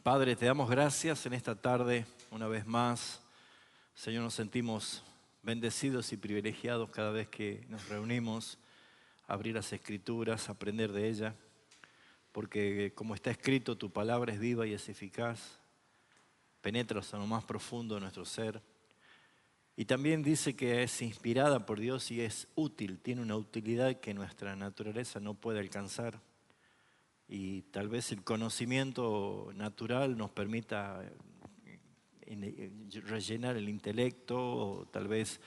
Padre, te damos gracias en esta tarde una vez más. Señor, nos sentimos bendecidos y privilegiados cada vez que nos reunimos a abrir las Escrituras, a aprender de ellas, porque como está escrito, tu palabra es viva y es eficaz, penetra hasta lo más profundo de nuestro ser. Y también dice que es inspirada por Dios y es útil, tiene una utilidad que nuestra naturaleza no puede alcanzar. Y tal vez el conocimiento natural nos permita rellenar el intelecto o tal vez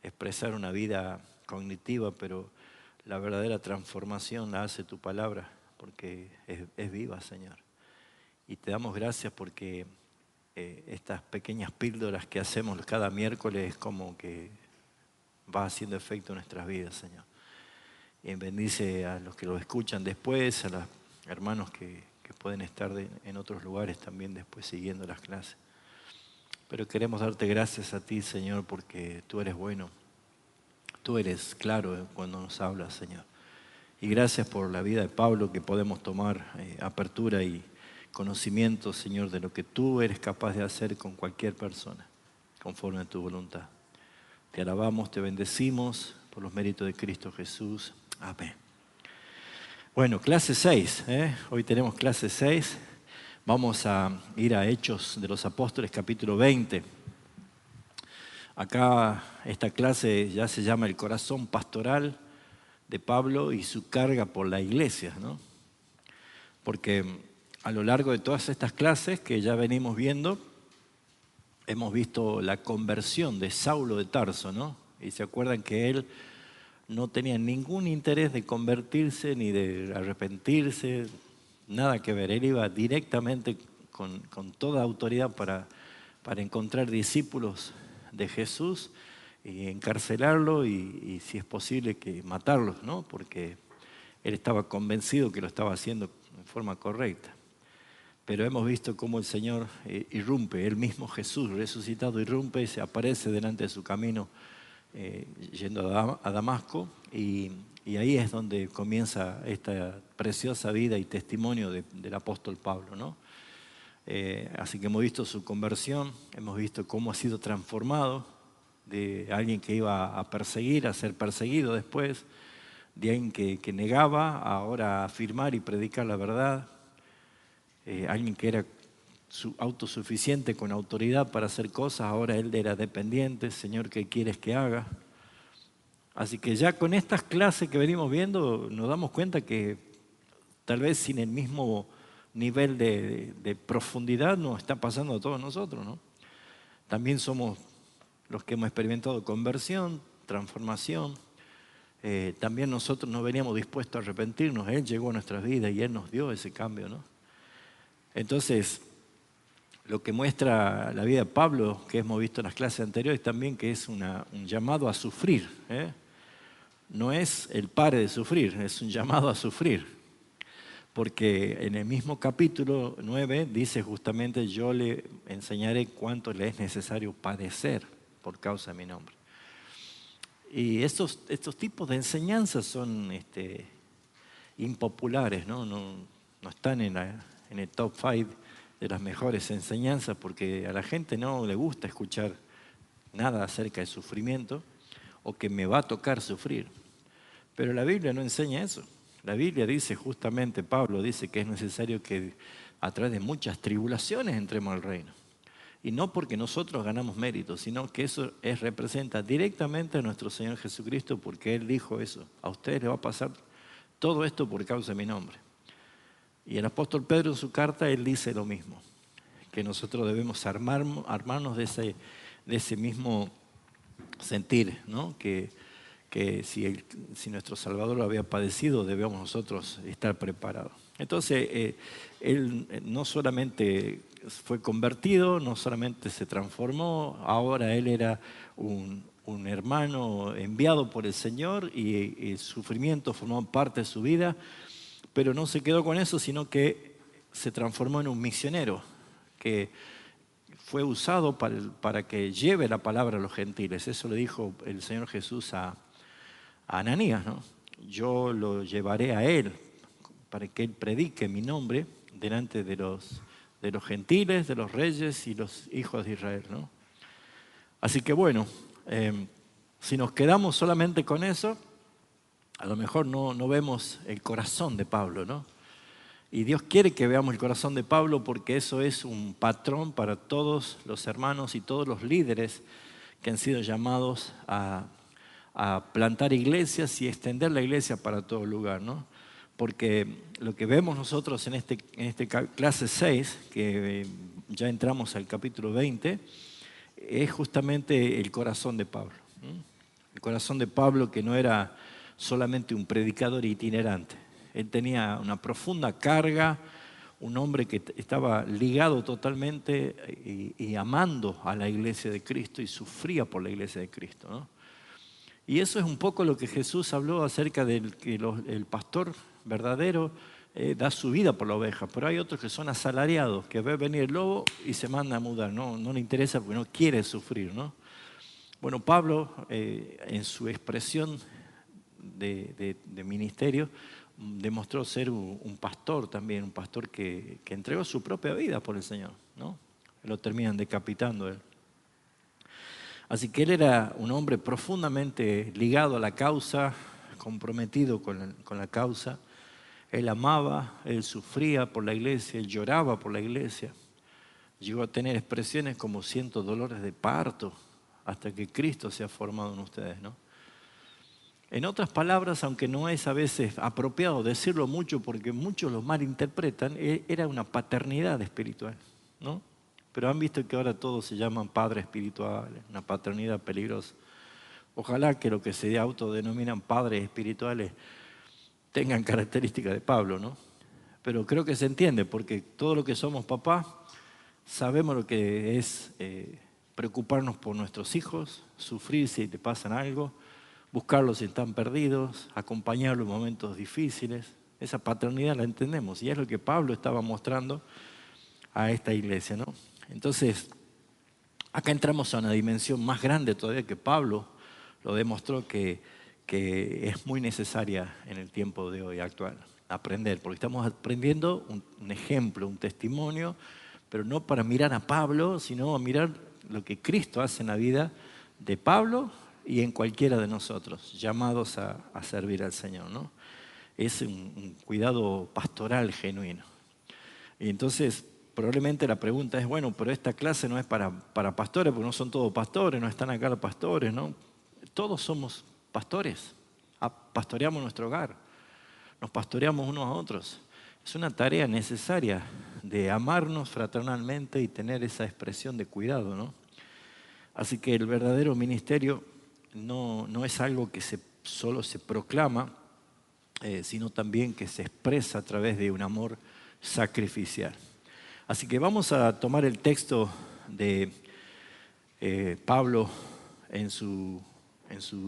expresar una vida cognitiva, pero la verdadera transformación la hace tu palabra, porque es viva, Señor. Y te damos gracias porque estas pequeñas píldoras que hacemos cada miércoles como que va haciendo efecto en nuestras vidas, Señor. Y bendice a los que lo escuchan después, a los hermanos que pueden estar en otros lugares también después siguiendo las clases. Pero queremos darte gracias a ti, Señor, porque tú eres bueno. Tú eres claro cuando nos hablas, Señor. Y gracias por la vida de Pablo, que podemos tomar apertura y conocimiento, Señor, de lo que tú eres capaz de hacer con cualquier persona, conforme a tu voluntad. Te alabamos, te bendecimos por los méritos de Cristo Jesús. Amén. Bueno, clase 6. Hoy tenemos clase 6. Vamos a ir a Hechos de los Apóstoles, capítulo 20. Acá esta clase ya se llama el corazón pastoral de Pablo y su carga por la iglesia, ¿no? Porque a lo largo de todas estas clases que ya venimos viendo, hemos visto la conversión de Saulo de Tarso, ¿no? Y se acuerdan que él no tenía ningún interés de convertirse ni de arrepentirse, nada que ver. Él iba directamente con toda autoridad para encontrar discípulos de Jesús y encarcelarlo y si es posible que matarlos, ¿no? Porque él estaba convencido que lo estaba haciendo en forma correcta. Pero hemos visto cómo el Señor irrumpe, Él mismo Jesús resucitado irrumpe y se aparece delante de su camino yendo a Damasco y ahí es donde comienza esta preciosa vida y testimonio del apóstol Pablo, ¿no? Así que hemos visto su conversión, hemos visto cómo ha sido transformado de alguien que iba a perseguir, a ser perseguido después, de alguien que negaba, a ahora a afirmar y predicar la verdad, alguien que era autosuficiente con autoridad para hacer cosas, ahora él era dependiente. Señor, ¿qué quieres que haga? Así que ya con estas clases que venimos viendo nos damos cuenta que tal vez sin el mismo nivel de profundidad nos está pasando a todos nosotros, ¿no? También somos los que hemos experimentado conversión, transformación. También nosotros no veníamos dispuestos a arrepentirnos. Él llegó a nuestras vidas y Él nos dio ese cambio, ¿no? Entonces, lo que muestra la vida de Pablo, que hemos visto en las clases anteriores también, que es un llamado a sufrir, ¿eh? No es el pare de sufrir, es un llamado a sufrir. Porque en el mismo capítulo 9 dice justamente, yo le enseñaré cuánto le es necesario padecer por causa de mi nombre. Y estos tipos de enseñanzas son impopulares, ¿no? No están en el top 5 de las mejores enseñanzas porque a la gente no le gusta escuchar nada acerca del sufrimiento o que me va a tocar sufrir. Pero la Biblia no enseña eso. La Biblia dice justamente, Pablo dice que es necesario que a través de muchas tribulaciones entremos al reino. Y no porque nosotros ganamos mérito, sino que eso representa directamente a nuestro Señor Jesucristo porque Él dijo eso. A ustedes les va a pasar todo esto por causa de mi nombre. Y el apóstol Pedro en su carta, él dice lo mismo, que nosotros debemos armarnos de ese mismo sentir, ¿no? Que si nuestro Salvador lo había padecido, debemos nosotros estar preparados. Entonces, él no solamente fue convertido, no solamente se transformó, ahora él era un hermano enviado por el Señor y el sufrimiento formó parte de su vida, pero no se quedó con eso, sino que se transformó en un misionero que fue usado para que lleve la palabra a los gentiles. Eso le dijo el Señor Jesús a Ananías, ¿no? Yo lo llevaré a él para que él predique mi nombre delante de de los gentiles, de los reyes y los hijos de Israel, ¿no? Así que bueno, si nos quedamos solamente con eso, a lo mejor no vemos el corazón de Pablo, ¿no? Y Dios quiere que veamos el corazón de Pablo porque eso es un patrón para todos los hermanos y todos los líderes que han sido llamados a plantar iglesias y extender la iglesia para todo lugar, ¿no? Porque lo que vemos nosotros en este clase 6, que ya entramos al capítulo 20, es justamente el corazón de Pablo, ¿no? El corazón de Pablo, que no era solamente un predicador itinerante. Él tenía una profunda carga, un hombre que estaba ligado totalmente y amando a la iglesia de Cristo y sufría por la iglesia de Cristo, ¿no? Y eso es un poco lo que Jesús habló acerca del que el pastor verdadero da su vida por la oveja, pero hay otros que son asalariados, que ve venir el lobo y se manda a mudar, no le interesa porque no quiere sufrir, ¿no? Bueno, Pablo, en su expresión de ministerio, demostró ser un pastor también, un pastor que entregó su propia vida por el Señor, ¿no? Lo terminan decapitando él. Así que él era un hombre profundamente ligado a la causa, comprometido con la causa. Él amaba, él sufría por la iglesia, él lloraba por la iglesia. Llegó a tener expresiones como siento dolores de parto hasta que Cristo se ha formado en ustedes, ¿no? En otras palabras, aunque no es a veces apropiado decirlo mucho porque muchos lo malinterpretan, era una paternidad espiritual, ¿no? Pero han visto que ahora todos se llaman padres espirituales, una paternidad peligrosa. Ojalá que lo que se autodenominan padres espirituales tengan características de Pablo, ¿no? Pero creo que se entiende, porque todo lo que somos papás sabemos lo que es preocuparnos por nuestros hijos, sufrir si te pasan algo, buscarlos si están perdidos, acompañarlos en momentos difíciles. Esa paternidad la entendemos y es lo que Pablo estaba mostrando a esta iglesia, ¿no? Entonces, acá entramos a una dimensión más grande todavía que Pablo lo demostró que es muy necesaria en el tiempo de hoy actual, aprender, porque estamos aprendiendo un ejemplo, un testimonio, pero no para mirar a Pablo, sino a mirar lo que Cristo hace en la vida de Pablo y en cualquiera de nosotros, llamados a servir al Señor, ¿no? Es un cuidado pastoral genuino. Y entonces, probablemente la pregunta es, bueno, pero esta clase no es para pastores, porque no son todos pastores, no están acá los pastores, ¿no? Todos somos pastores, pastoreamos nuestro hogar, nos pastoreamos unos a otros. Es una tarea necesaria de amarnos fraternalmente y tener esa expresión de cuidado, ¿no? Así que el verdadero ministerio no es algo que solo se proclama, sino también que se expresa a través de un amor sacrificial. Así que vamos a tomar el texto de Pablo en su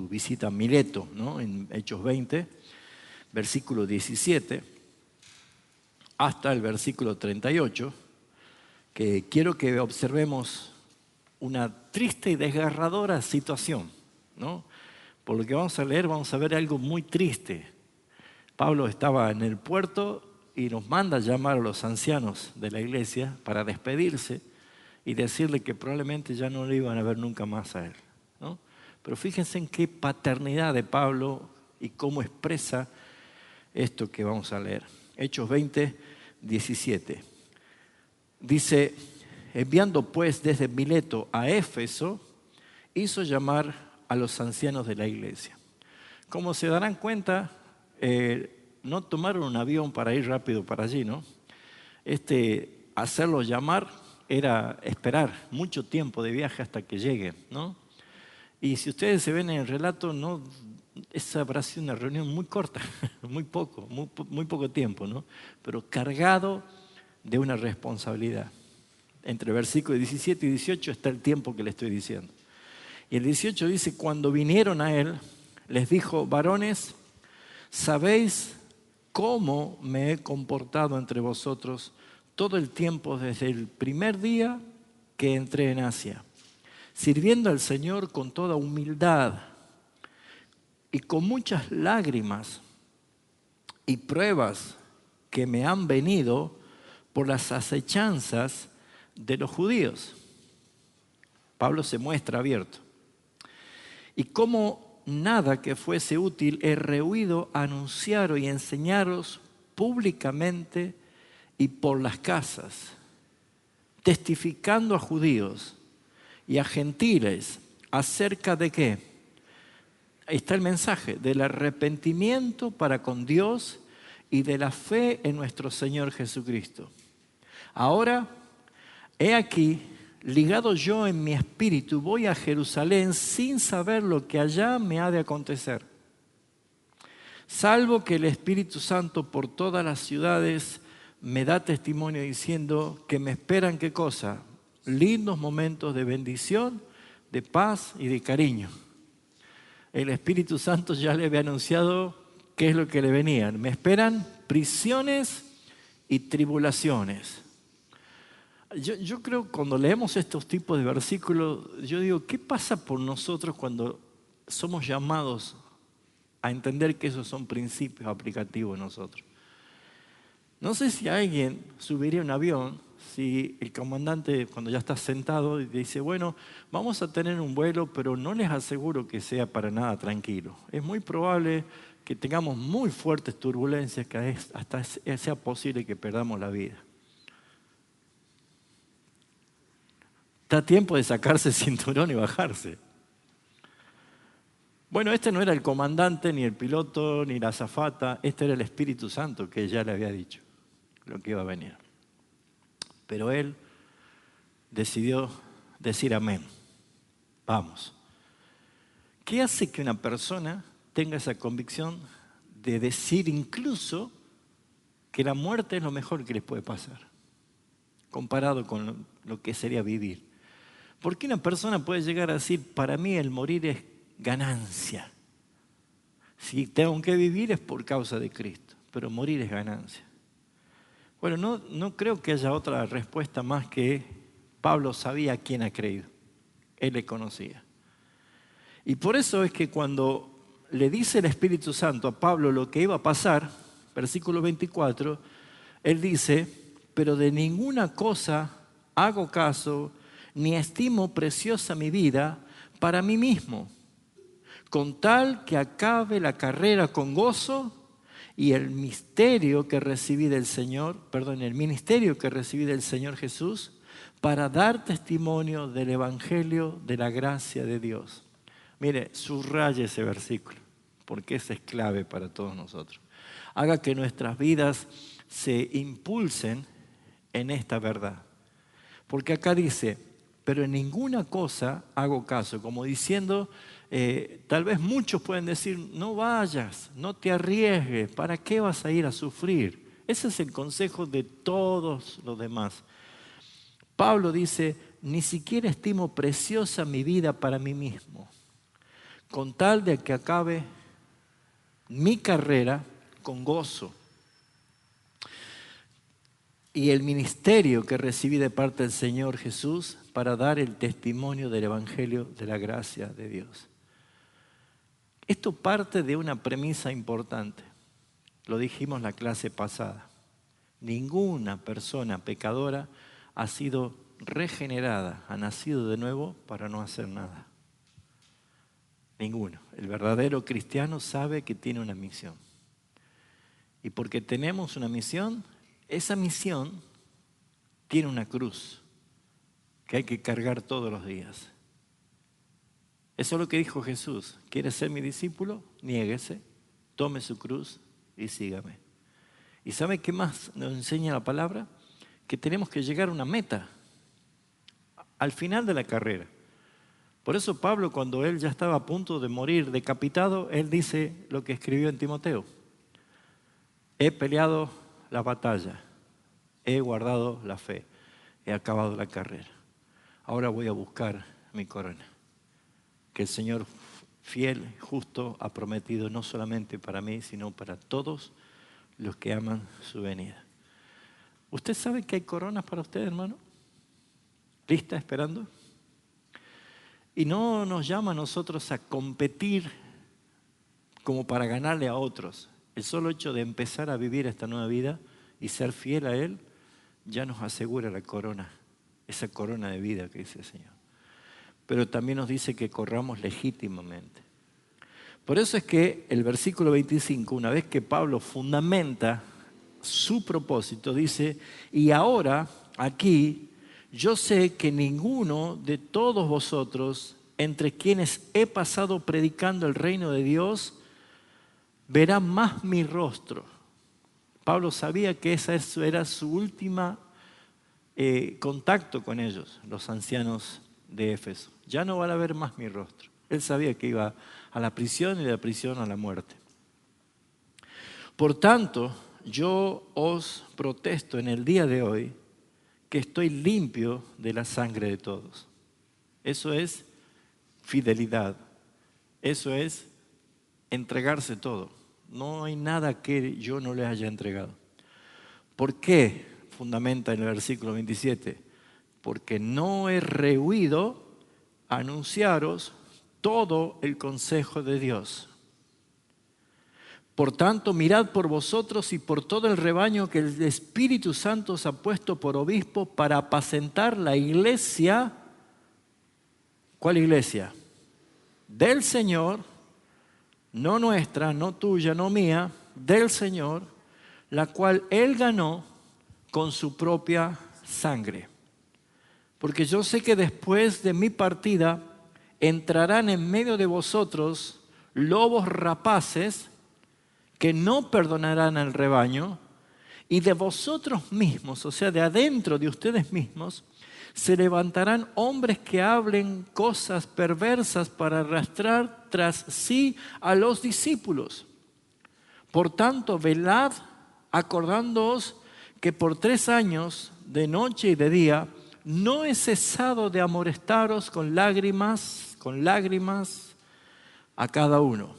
visita a Mileto, ¿no? En Hechos 20, versículo 17, hasta el versículo 38, que quiero que observemos una triste y desgarradora situación, ¿no? Por lo que vamos a leer, vamos a ver algo muy triste. Pablo estaba en el puerto y nos manda a llamar a los ancianos de la iglesia para despedirse y decirle que probablemente ya no le iban a ver nunca más a él, ¿no? Pero fíjense en qué paternidad de Pablo y cómo expresa esto que vamos a leer. Hechos 20, 17. Dice, enviando pues desde Mileto a Éfeso, hizo llamar a los ancianos de la iglesia. Como se darán cuenta, no tomaron un avión para ir rápido para allí, ¿no? Hacerlos llamar era esperar mucho tiempo de viaje hasta que lleguen, ¿no? Y si ustedes se ven en el relato, no, esa habrá sido una reunión muy corta, muy poco tiempo, ¿no? Pero cargado de una responsabilidad. Entre versículos 17 y 18 está el tiempo que le estoy diciendo. Y el 18 dice, cuando vinieron a él, les dijo, varones, ¿sabéis cómo me he comportado entre vosotros todo el tiempo desde el primer día que entré en Asia, sirviendo al Señor con toda humildad y con muchas lágrimas y pruebas que me han venido por las acechanzas de los judíos. Pablo se muestra abierto. Y como nada que fuese útil, he rehuido anunciaros y enseñaros públicamente y por las casas, testificando a judíos y a gentiles acerca de qué. Ahí está el mensaje, del arrepentimiento para con Dios y de la fe en nuestro Señor Jesucristo. Ahora, he aquí, ligado yo en mi espíritu, voy a Jerusalén sin saber lo que allá me ha de acontecer. Salvo que el Espíritu Santo por todas las ciudades me da testimonio diciendo que me esperan, ¿qué cosa? Lindos momentos de bendición, de paz y de cariño. El Espíritu Santo ya le había anunciado qué es lo que le venían. Me esperan prisiones y tribulaciones. Yo creo que cuando leemos estos tipos de versículos, yo digo, ¿qué pasa por nosotros cuando somos llamados a entender que esos son principios aplicativos en nosotros? No sé si alguien subiría un avión, si el comandante cuando ya está sentado dice, bueno, vamos a tener un vuelo, pero no les aseguro que sea para nada tranquilo. Es muy probable que tengamos muy fuertes turbulencias, que hasta sea posible que perdamos la vida. Está tiempo de sacarse el cinturón y bajarse. Bueno, este no era el comandante, ni el piloto, ni la azafata. Este era el Espíritu Santo que ya le había dicho lo que iba a venir. Pero él decidió decir amén. Vamos. ¿Qué hace que una persona tenga esa convicción de decir incluso que la muerte es lo mejor que les puede pasar, comparado con lo que sería vivir? ¿Por qué una persona puede llegar a decir, para mí el morir es ganancia? Si tengo que vivir es por causa de Cristo, pero morir es ganancia. Bueno, no creo que haya otra respuesta más que Pablo sabía a quién ha creído. Él le conocía. Y por eso es que cuando le dice el Espíritu Santo a Pablo lo que iba a pasar, versículo 24, él dice, pero de ninguna cosa hago caso, ni estimo preciosa mi vida para mí mismo, con tal que acabe la carrera con gozo y el ministerio que recibí del Señor Jesús, para dar testimonio del Evangelio de la gracia de Dios. Mire, subraye ese versículo, porque ese es clave para todos nosotros. Haga que nuestras vidas se impulsen en esta verdad. Porque acá dice, pero en ninguna cosa hago caso, como diciendo, tal vez muchos pueden decir, no vayas, no te arriesgues, ¿para qué vas a ir a sufrir? Ese es el consejo de todos los demás. Pablo dice, ni siquiera estimo preciosa mi vida para mí mismo, con tal de que acabe mi carrera con gozo y el ministerio que recibí de parte del Señor Jesús para dar el testimonio del Evangelio de la gracia de Dios. Esto parte de una premisa importante. Lo dijimos en la clase pasada. Ninguna persona pecadora ha sido regenerada, ha nacido de nuevo para no hacer nada. Ninguno. El verdadero cristiano sabe que tiene una misión. Y porque tenemos una misión, esa misión tiene una cruz que hay que cargar todos los días. Eso es lo que dijo Jesús. ¿Quiere ser mi discípulo? Niéguese, tome su cruz y sígame. ¿Y sabe qué más nos enseña la palabra? Que tenemos que llegar a una meta, al final de la carrera. Por eso Pablo, cuando él ya estaba a punto de morir decapitado, él dice lo que escribió en Timoteo. He peleado la batalla, he guardado la fe, he acabado la carrera. Ahora voy a buscar mi corona, que el Señor fiel, justo, ha prometido no solamente para mí, sino para todos los que aman su venida. ¿Usted sabe que hay coronas para usted, hermano? ¿Lista, esperando? Y no nos llama a nosotros a competir como para ganarle a otros. El solo hecho de empezar a vivir esta nueva vida y ser fiel a Él ya nos asegura la corona, esa corona de vida que dice el Señor. Pero también nos dice que corramos legítimamente. Por eso es que el versículo 25, una vez que Pablo fundamenta su propósito, dice, y ahora aquí yo sé que ninguno de todos vosotros, entre quienes he pasado predicando el reino de Dios, verá más mi rostro. Pablo sabía que esa era su última contacto con ellos, los ancianos de Éfeso. Ya no van a ver más mi rostro. Él sabía que iba a la prisión y de la prisión a la muerte. Por tanto, yo os protesto en el día de hoy que estoy limpio de la sangre de todos. Eso es fidelidad. Eso es entregarse todo. No hay nada que yo no les haya entregado. ¿Por qué? Fundamenta en el versículo 27. Porque no he rehuido anunciaros todo el consejo de Dios. Por tanto, mirad por vosotros y por todo el rebaño que el Espíritu Santo os ha puesto por obispo para apacentar la iglesia. ¿Cuál iglesia? Del Señor, no nuestra, no tuya, no mía, del Señor, la cual Él ganó con su propia sangre. Porque yo sé que después de mi partida entrarán en medio de vosotros lobos rapaces que no perdonarán al rebaño, y de vosotros mismos, o sea, de adentro de ustedes mismos, se levantarán hombres que hablen cosas perversas para arrastrar tras sí a los discípulos. Por tanto, velad, acordándoos que por 3 años, de noche y de día, no he cesado de amonestaros con lágrimas a cada uno.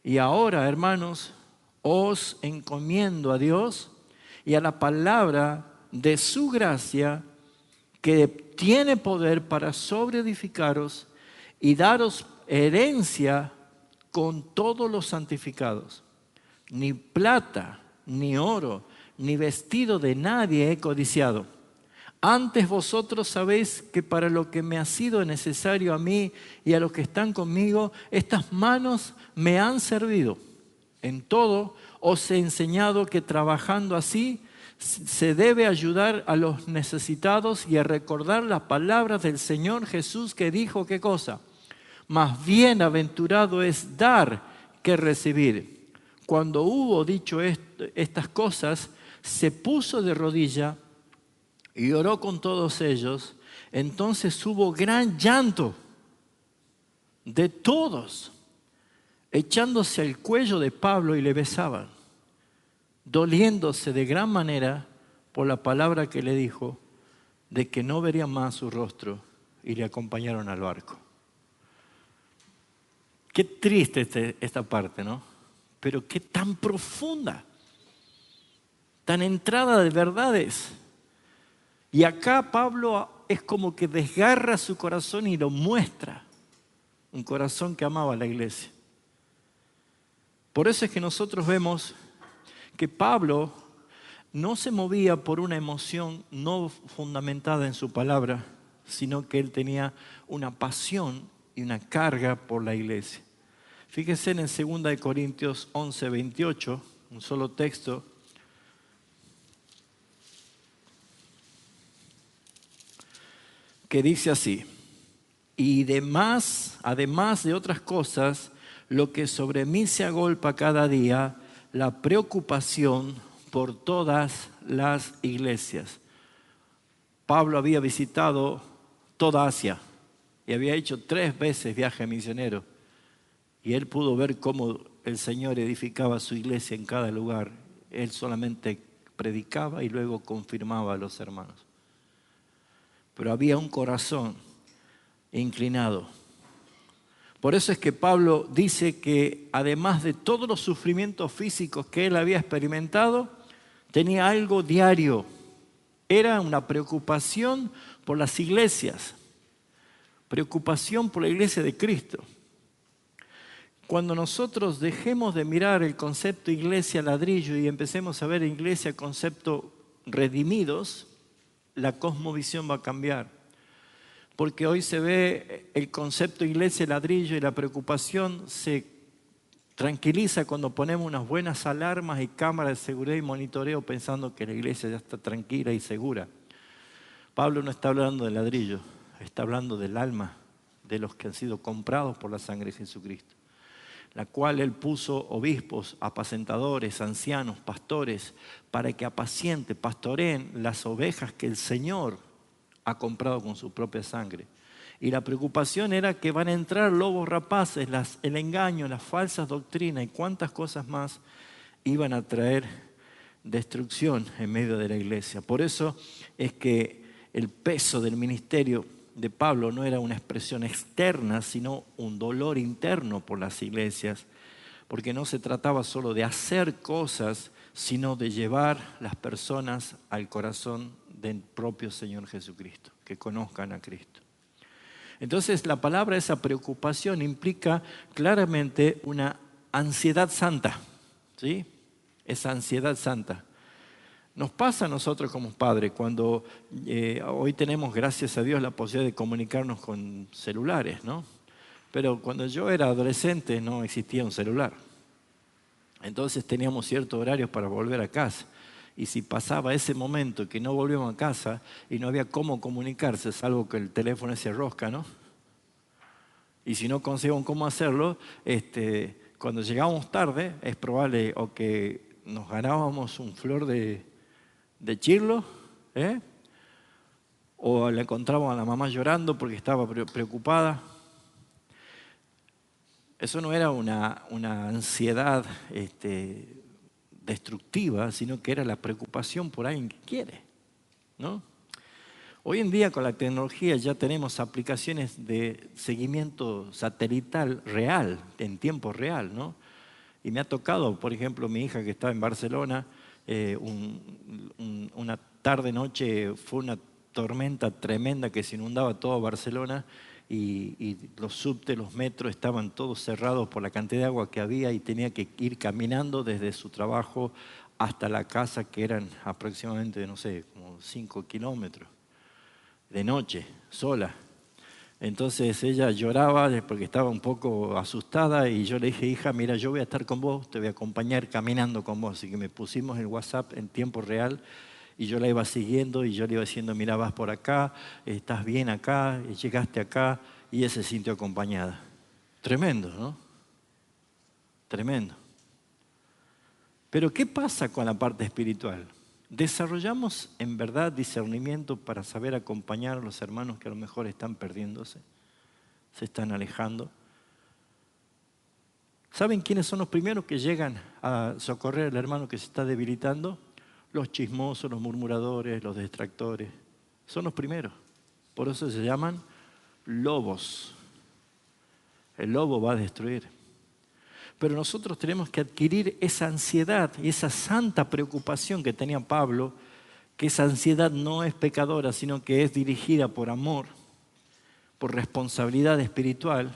Y ahora, hermanos, os encomiendo a Dios y a la palabra de su gracia, que tiene poder para sobreedificaros y daros herencia con todos los santificados. Ni plata, ni oro, ni vestido de nadie he codiciado. Antes vosotros sabéis que para lo que me ha sido necesario a mí y a los que están conmigo, estas manos me han servido. En todo os he enseñado que trabajando así se debe ayudar a los necesitados y a recordar las palabras del Señor Jesús que dijo, ¿qué cosa? Más bienaventurado es dar que recibir. Cuando hubo dicho estas cosas, se puso de rodilla y oró con todos ellos. Entonces hubo gran llanto de todos, echándose al cuello de Pablo y le besaban, doliéndose de gran manera por la palabra que le dijo, de que no verían más su rostro, y le acompañaron al barco. Qué triste esta parte, ¿no? Pero qué tan profunda, tan entrada de verdades. Y acá Pablo es como que desgarra su corazón y lo muestra. Un corazón que amaba a la iglesia. Por eso es que nosotros vemos que Pablo no se movía por una emoción no fundamentada en su palabra, sino que él tenía una pasión y una carga por la iglesia. Fíjense en 2 Corintios 11, 28, un solo texto. Que dice así: y además de otras cosas, lo que sobre mí se agolpa cada día, la preocupación por todas las iglesias. Pablo había visitado toda Asia y había hecho 3 veces viaje misionero. Y él pudo ver cómo el Señor edificaba su iglesia en cada lugar. Él solamente predicaba y luego confirmaba a los hermanos. Pero había un corazón inclinado. Por eso es que Pablo dice que además de todos los sufrimientos físicos que él había experimentado, tenía algo diario. Era una preocupación por las iglesias, preocupación por la iglesia de Cristo. Cuando nosotros dejemos de mirar el concepto iglesia ladrillo y empecemos a ver iglesia concepto redimidos, la cosmovisión va a cambiar. Porque hoy se ve el concepto iglesia ladrillo y la preocupación se tranquiliza cuando ponemos unas buenas alarmas y cámaras de seguridad y monitoreo pensando que la iglesia ya está tranquila y segura. Pablo no está hablando de ladrillo, está hablando del alma de los que han sido comprados por la sangre de Jesucristo, la cual él puso obispos, apacentadores, ancianos, pastores, para que pastoreen las ovejas que el Señor ha comprado con su propia sangre. Y la preocupación era que van a entrar lobos rapaces, el engaño, las falsas doctrinas y cuántas cosas más iban a traer destrucción en medio de la iglesia. Por eso es que el peso del ministerio de Pablo no era una expresión externa, sino un dolor interno por las iglesias, porque no se trataba solo de hacer cosas, sino de llevar las personas al corazón del propio Señor Jesucristo, que conozcan a Cristo. Entonces la palabra, esa preocupación, implica claramente una ansiedad santa, ¿sí? Esa ansiedad santa. Nos pasa a nosotros como padres cuando hoy tenemos, gracias a Dios, la posibilidad de comunicarnos con celulares, ¿no? Pero cuando yo era adolescente no existía un celular. Entonces teníamos ciertos horarios para volver a casa. Y si pasaba ese momento que no volvíamos a casa y no había cómo comunicarse, salvo que el teléfono se rosca, ¿no? Y si no conseguíamos cómo hacerlo, cuando llegábamos tarde, es probable o que nos ganábamos un flor de chirlo, o le encontrábamos a la mamá llorando porque estaba preocupada. Eso no era una ansiedad destructiva, sino que era la preocupación por alguien que quiere, ¿no? Hoy en día con la tecnología ya tenemos aplicaciones de seguimiento satelital real, en tiempo real, ¿no? Y me ha tocado, por ejemplo, mi hija que está en Barcelona, una tarde-noche fue una tormenta tremenda que se inundaba todo Barcelona y los subtes, los metros estaban todos cerrados por la cantidad de agua que había y tenía que ir caminando desde su trabajo hasta la casa, que eran aproximadamente, no sé, como 5 kilómetros, de noche, sola. Entonces ella lloraba porque estaba un poco asustada y yo le dije, hija, mira, yo voy a estar con vos, te voy a acompañar caminando con vos. Así que me pusimos el WhatsApp en tiempo real y yo la iba siguiendo y yo le iba diciendo, mira, vas por acá, estás bien acá, llegaste acá, y ella se sintió acompañada. Tremendo, ¿no? Tremendo. Pero ¿qué pasa con la parte espiritual? ¿Desarrollamos en verdad discernimiento para saber acompañar a los hermanos que a lo mejor están perdiéndose, se están alejando? ¿Saben quiénes son los primeros que llegan a socorrer al hermano que se está debilitando? Los chismosos, los murmuradores, los distractores. Son los primeros. Por eso se llaman lobos. El lobo va a destruir. Pero nosotros tenemos que adquirir esa ansiedad y esa santa preocupación que tenía Pablo, que esa ansiedad no es pecadora, sino que es dirigida por amor, por responsabilidad espiritual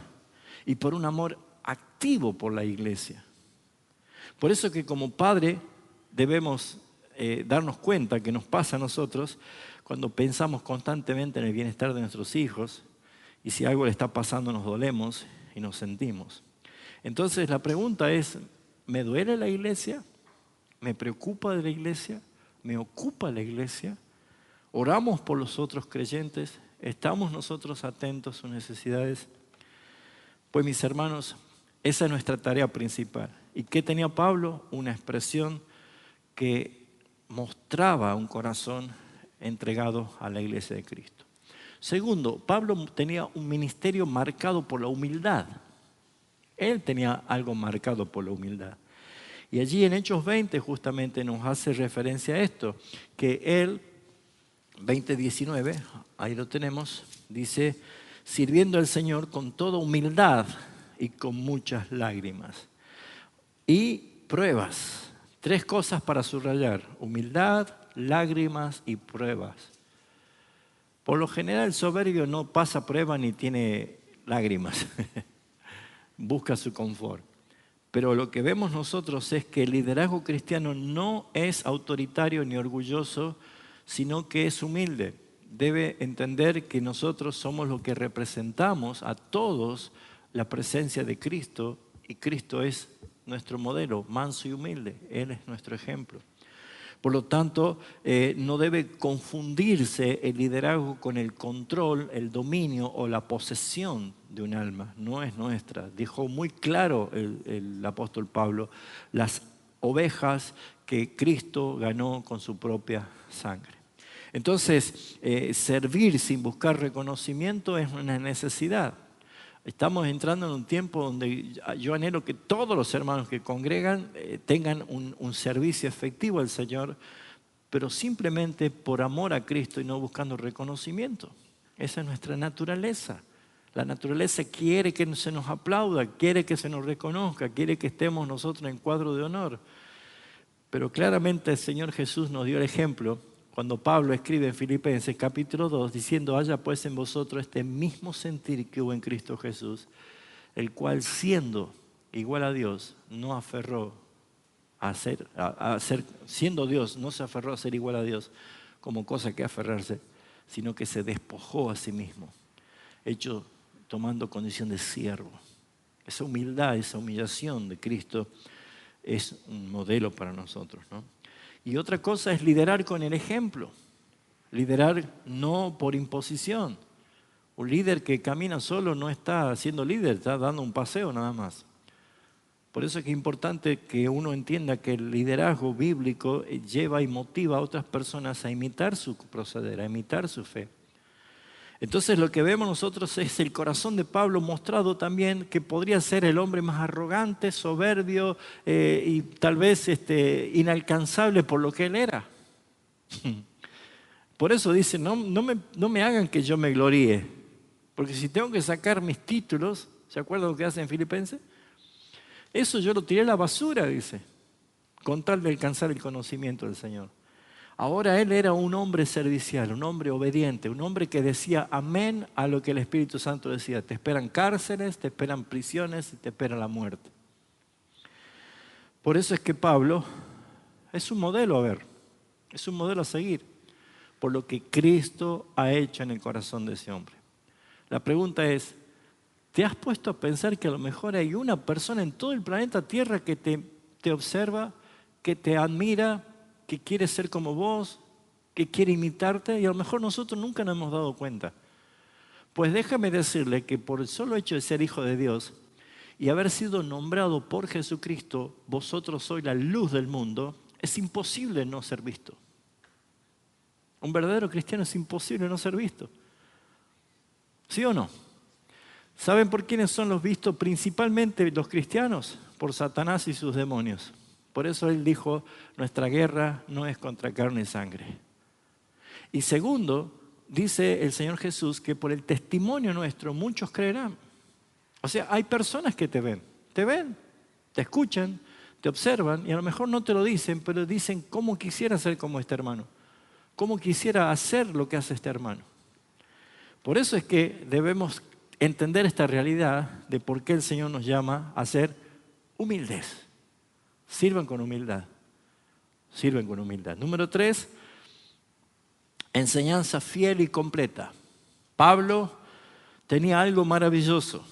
y por un amor activo por la iglesia. Por eso que como padre debemos darnos cuenta que nos pasa a nosotros cuando pensamos constantemente en el bienestar de nuestros hijos y si algo le está pasando nos dolemos y nos sentimos. Entonces la pregunta es, ¿me duele la iglesia? ¿Me preocupa de la iglesia? ¿Me ocupa la iglesia? ¿Oramos por los otros creyentes? ¿Estamos nosotros atentos a sus necesidades? Pues mis hermanos, esa es nuestra tarea principal. ¿Y qué tenía Pablo? Una expresión que mostraba un corazón entregado a la iglesia de Cristo. Segundo, Pablo tenía un ministerio marcado por la humildad. Él tenía algo marcado por la humildad. Y allí en Hechos 20 justamente nos hace referencia a esto, que él, 20:19, ahí lo tenemos, dice, sirviendo al Señor con toda humildad y con muchas lágrimas. Y pruebas, 3 cosas para subrayar, humildad, lágrimas y pruebas. Por lo general el soberbio no pasa prueba ni tiene lágrimas. Busca su confort. Pero lo que vemos nosotros es que el liderazgo cristiano no es autoritario ni orgulloso, sino que es humilde. Debe entender que nosotros somos los que representamos a todos la presencia de Cristo, y Cristo es nuestro modelo, manso y humilde. Él es nuestro ejemplo. Por lo tanto, no debe confundirse el liderazgo con el control, el dominio o la posesión de un alma. No es nuestra. Dijo muy claro el apóstol Pablo, las ovejas que Cristo ganó con su propia sangre. Entonces, servir sin buscar reconocimiento es una necesidad. Estamos entrando en un tiempo donde yo anhelo que todos los hermanos que congregan tengan un servicio efectivo al Señor, pero simplemente por amor a Cristo y no buscando reconocimiento. Esa es nuestra naturaleza. La naturaleza quiere que se nos aplauda, quiere que se nos reconozca, quiere que estemos nosotros en cuadro de honor. Pero claramente el Señor Jesús nos dio el ejemplo cuando Pablo escribe en Filipenses capítulo 2, diciendo: haya pues en vosotros este mismo sentir que hubo en Cristo Jesús, el cual siendo igual a Dios, no aferró siendo Dios, no se aferró a ser igual a Dios como cosa que aferrarse, sino que se despojó a sí mismo, tomando condición de siervo. Esa humildad, esa humillación de Cristo es un modelo para nosotros, ¿no? Y otra cosa es liderar con el ejemplo. Liderar no por imposición. Un líder que camina solo no está siendo líder, está dando un paseo nada más. Por eso es que es importante que uno entienda que el liderazgo bíblico lleva y motiva a otras personas a imitar su proceder, a imitar su fe. Entonces lo que vemos nosotros es el corazón de Pablo mostrado también, que podría ser el hombre más arrogante, soberbio y tal vez inalcanzable por lo que él era. Por eso dice, no me hagan que yo me gloríe, porque si tengo que sacar mis títulos, ¿se acuerdan lo que hace en Filipenses? Eso yo lo tiré a la basura, dice, con tal de alcanzar el conocimiento del Señor. Ahora él era un hombre servicial, un hombre obediente, un hombre que decía amén a lo que el Espíritu Santo decía. Te esperan cárceles, te esperan prisiones y te espera la muerte. Por eso es que Pablo es un modelo a ver, es un modelo a seguir, por lo que Cristo ha hecho en el corazón de ese hombre. La pregunta es, ¿te has puesto a pensar que a lo mejor hay una persona en todo el planeta Tierra que te observa, que te admira, que quiere ser como vos, que quiere imitarte, y a lo mejor nosotros nunca nos hemos dado cuenta? Pues déjame decirle que por el solo hecho de ser hijo de Dios y haber sido nombrado por Jesucristo, vosotros sois la luz del mundo, es imposible no ser visto. Un verdadero cristiano es imposible no ser visto. ¿Sí o no? ¿Saben por quiénes son los vistos principalmente los cristianos? Por Satanás y sus demonios. Por eso él dijo, nuestra guerra no es contra carne y sangre. Y segundo, dice el Señor Jesús que por el testimonio nuestro muchos creerán. O sea, hay personas que te ven, te escuchan, te observan y a lo mejor no te lo dicen, pero dicen cómo quisiera ser como este hermano, cómo quisiera hacer lo que hace este hermano. Por eso es que debemos entender esta realidad de por qué el Señor nos llama a ser humildes. Sirvan con humildad. Sirven con humildad. Número 3, enseñanza fiel y completa. Pablo tenía algo maravilloso,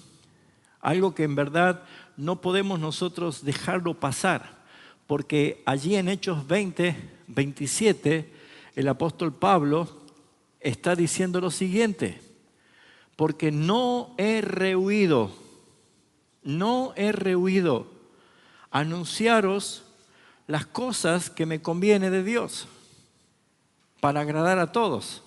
algo que en verdad no podemos nosotros dejarlo pasar, porque allí en Hechos 20, 27, el apóstol Pablo está diciendo lo siguiente: porque no he rehuido anunciaros las cosas que me conviene de Dios para agradar a todos.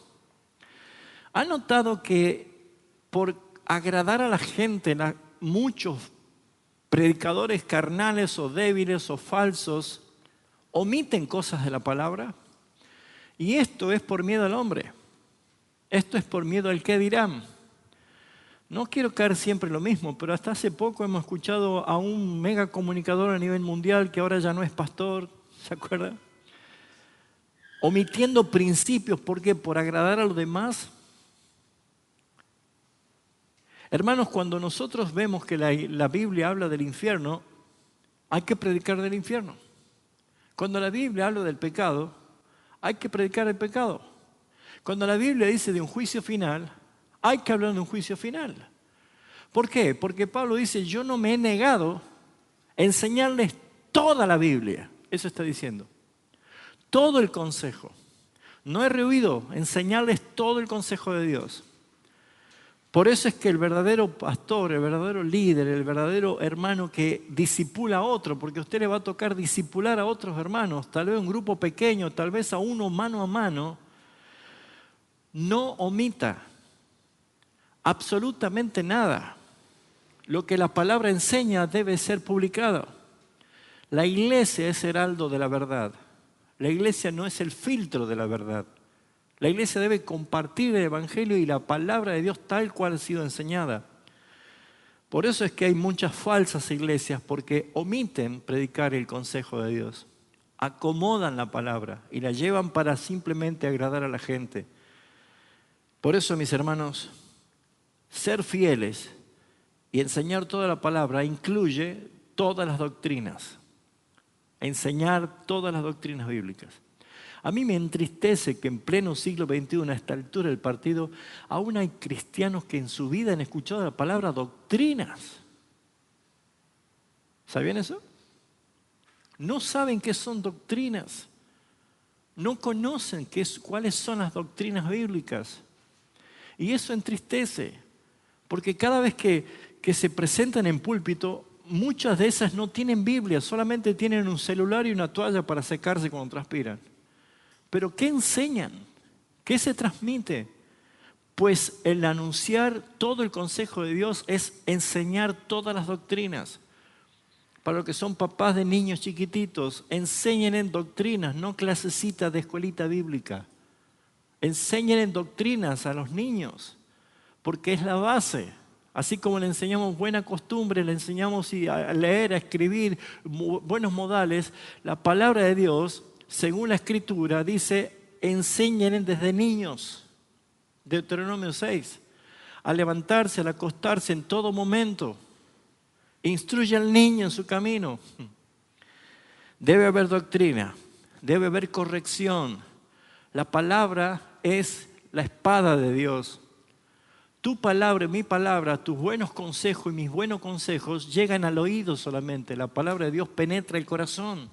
¿Han notado que por agradar a la gente, muchos predicadores carnales o débiles o falsos omiten cosas de la palabra? Y esto es por miedo al hombre. Esto es por miedo al qué dirán. No quiero caer siempre en lo mismo, pero hasta hace poco hemos escuchado a un mega comunicador a nivel mundial que ahora ya no es pastor, ¿se acuerdan? Omitiendo principios, ¿por qué? Por agradar a los demás. Hermanos, cuando nosotros vemos que la Biblia habla del infierno, hay que predicar del infierno. Cuando la Biblia habla del pecado, hay que predicar el pecado. Cuando la Biblia dice de un juicio final, hay que hablar de un juicio final. ¿Por qué? Porque Pablo dice, yo no me he negado a enseñarles toda la Biblia. Eso está diciendo. Todo el consejo. No he rehuido enseñarles todo el consejo de Dios. Por eso es que el verdadero pastor, el verdadero líder, el verdadero hermano que discipula a otro, porque a usted le va a tocar discipular a otros hermanos, tal vez un grupo pequeño, tal vez a uno mano a mano, no omita absolutamente nada. Lo que la palabra enseña debe ser publicado. La iglesia es heraldo de la verdad. La iglesia no es el filtro de la verdad. La iglesia debe compartir el evangelio y la palabra de Dios tal cual ha sido enseñada. Por eso es que hay muchas falsas iglesias, porque omiten predicar el consejo de Dios. Acomodan la palabra y la llevan para simplemente agradar a la gente. Por eso, mis hermanos, ser fieles y enseñar toda la palabra incluye todas las doctrinas. Enseñar todas las doctrinas bíblicas. A mí me entristece que en pleno siglo XXI, a esta altura del partido, aún hay cristianos que en su vida han escuchado la palabra doctrinas. ¿Sabían eso? No saben qué son doctrinas. No conocen cuáles son las doctrinas bíblicas. Y eso entristece, porque cada vez que se presentan en púlpito, muchas de esas no tienen Biblia, solamente tienen un celular y una toalla para secarse cuando transpiran. ¿Pero qué enseñan? ¿Qué se transmite? Pues el anunciar todo el consejo de Dios es enseñar todas las doctrinas. Para los que son papás de niños chiquititos, enseñen en doctrinas, no clasecitas de escuelita bíblica. Enseñen en doctrinas a los niños, porque es la base. Así como le enseñamos buena costumbre, le enseñamos a leer, a escribir, buenos modales, la palabra de Dios, según la Escritura, dice, enseñen desde niños. Deuteronomio 6. A levantarse, al acostarse en todo momento. Instruye al niño en su camino. Debe haber doctrina, debe haber corrección. La palabra es la espada de Dios. Tu palabra y mi palabra, tus buenos consejos y mis buenos consejos llegan al oído solamente. La palabra de Dios penetra el corazón.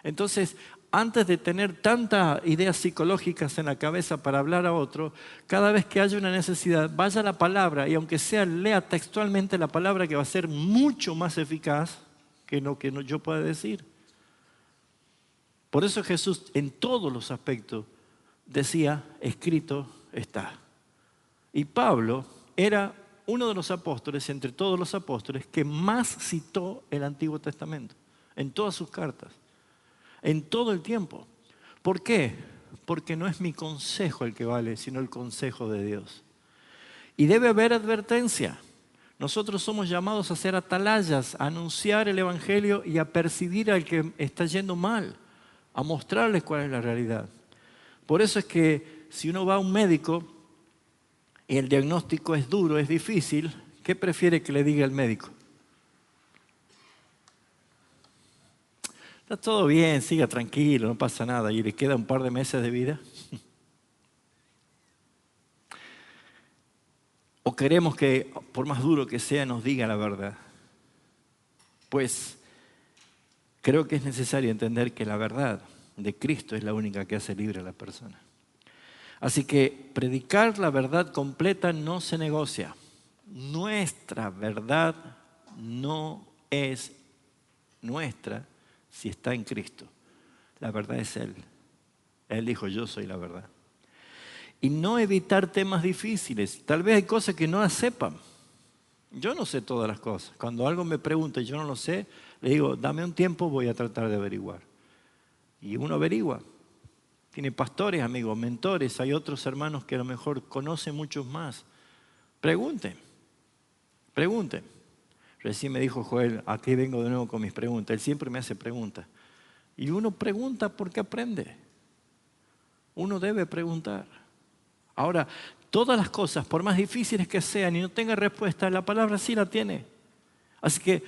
Entonces, antes de tener tantas ideas psicológicas en la cabeza para hablar a otro, cada vez que haya una necesidad, vaya a la palabra y aunque sea, lea textualmente la palabra que va a ser mucho más eficaz que lo que yo pueda decir. Por eso Jesús en todos los aspectos decía, escrito está. Y Pablo era uno de los apóstoles, entre todos los apóstoles, que más citó el Antiguo Testamento, en todas sus cartas, en todo el tiempo. ¿Por qué? Porque no es mi consejo el que vale, sino el consejo de Dios. Y debe haber advertencia. Nosotros somos llamados a ser atalayas, a anunciar el Evangelio y a percibir al que está yendo mal, a mostrarles cuál es la realidad. Por eso es que si uno va a un médico y el diagnóstico es duro, es difícil, ¿qué prefiere que le diga el médico? Está todo bien, siga tranquilo, no pasa nada, y le queda un par de meses de vida. ¿O queremos que, por más duro que sea, nos diga la verdad? Pues creo que es necesario entender que la verdad de Cristo es la única que hace libre a la persona. Así que predicar la verdad completa no se negocia. Nuestra verdad no es nuestra si está en Cristo. La verdad es Él. Él dijo, yo soy la verdad. Y no evitar temas difíciles. Tal vez hay cosas que no las sepan. Yo no sé todas las cosas. Cuando algo me pregunta y yo no lo sé, le digo, dame un tiempo, voy a tratar de averiguar. Y uno averigua. Tiene pastores, amigos, mentores. Hay otros hermanos que a lo mejor conocen muchos más. Pregunten. Pregunten. Recién me dijo Joel, aquí vengo de nuevo con mis preguntas. Él siempre me hace preguntas. Y uno pregunta porque aprende. Uno debe preguntar. Ahora, todas las cosas, por más difíciles que sean y no tenga respuesta, la palabra sí la tiene. Así que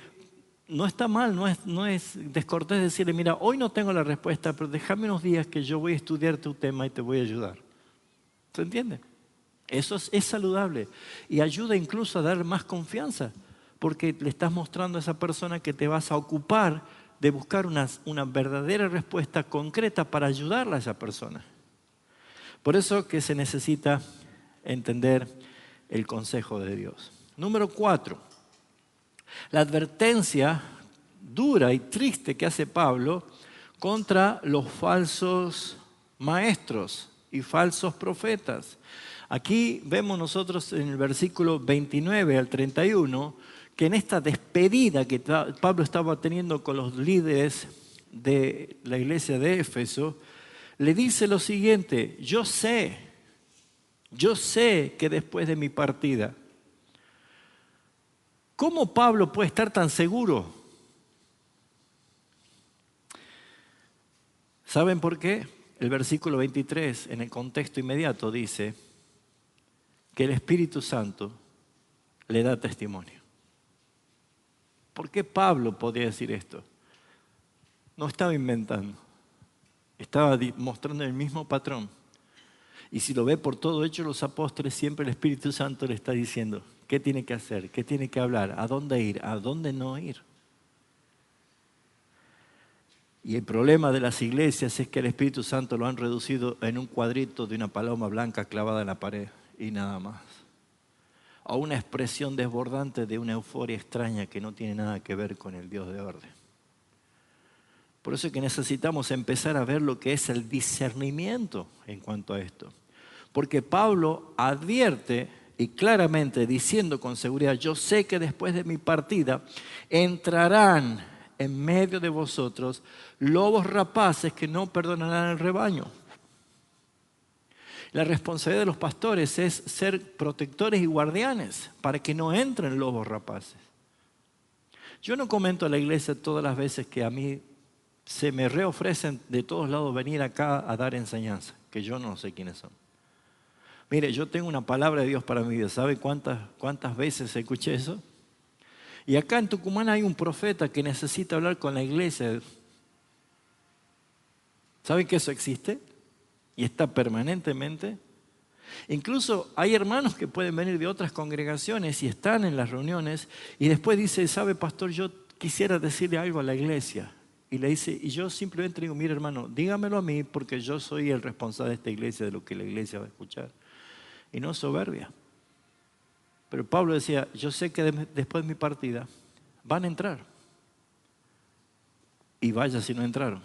no está mal, no es descortés decirle, mira, hoy no tengo la respuesta, pero déjame unos días que yo voy a estudiar tu tema y te voy a ayudar. ¿Se entiende? Eso es saludable y ayuda incluso a dar más confianza, porque le estás mostrando a esa persona que te vas a ocupar de buscar una verdadera respuesta concreta para ayudarla a esa persona. Por eso que se necesita entender el consejo de Dios. Número 4, la advertencia dura y triste que hace Pablo contra los falsos maestros y falsos profetas. Aquí vemos nosotros en el versículo 29 al 31 que en esta despedida que Pablo estaba teniendo con los líderes de la iglesia de Éfeso, le dice lo siguiente: yo sé que después de mi partida. ¿Cómo Pablo puede estar tan seguro? ¿Saben por qué? El versículo 23, en el contexto inmediato, dice que el Espíritu Santo le da testimonio. ¿Por qué Pablo podía decir esto? No estaba inventando, estaba mostrando el mismo patrón. Y si lo ve por todo Hechos de los Apóstoles, siempre el Espíritu Santo le está diciendo qué tiene que hacer, qué tiene que hablar, a dónde ir, a dónde no ir. Y el problema de las iglesias es que el Espíritu Santo lo han reducido en un cuadrito de una paloma blanca clavada en la pared y nada más. A una expresión desbordante de una euforia extraña que no tiene nada que ver con el Dios de orden. Por eso es que necesitamos empezar a ver lo que es el discernimiento en cuanto a esto. Porque Pablo advierte y claramente diciendo con seguridad, yo sé que después de mi partida entrarán en medio de vosotros lobos rapaces que no perdonarán el rebaño. La responsabilidad de los pastores es ser protectores y guardianes para que no entren lobos rapaces. Yo no comento a la iglesia todas las veces que a mí se me reofrecen de todos lados venir acá a dar enseñanza, que yo no sé quiénes son. Mire, yo tengo una palabra de Dios para mi vida. ¿Sabe cuántas veces escuché eso? Y acá en Tucumán hay un profeta que necesita hablar con la iglesia. ¿Saben que eso existe? Y está permanentemente. Incluso hay hermanos que pueden venir de otras congregaciones y están en las reuniones y después dice, ¿sabe, pastor? Yo quisiera decirle algo a la iglesia. Y le dice, y yo simplemente digo, mire hermano, dígamelo a mí porque yo soy el responsable de esta iglesia, de lo que la iglesia va a escuchar. Y no es soberbia. Pero Pablo decía, yo sé que después de mi partida van a entrar. Y vaya si no entraron.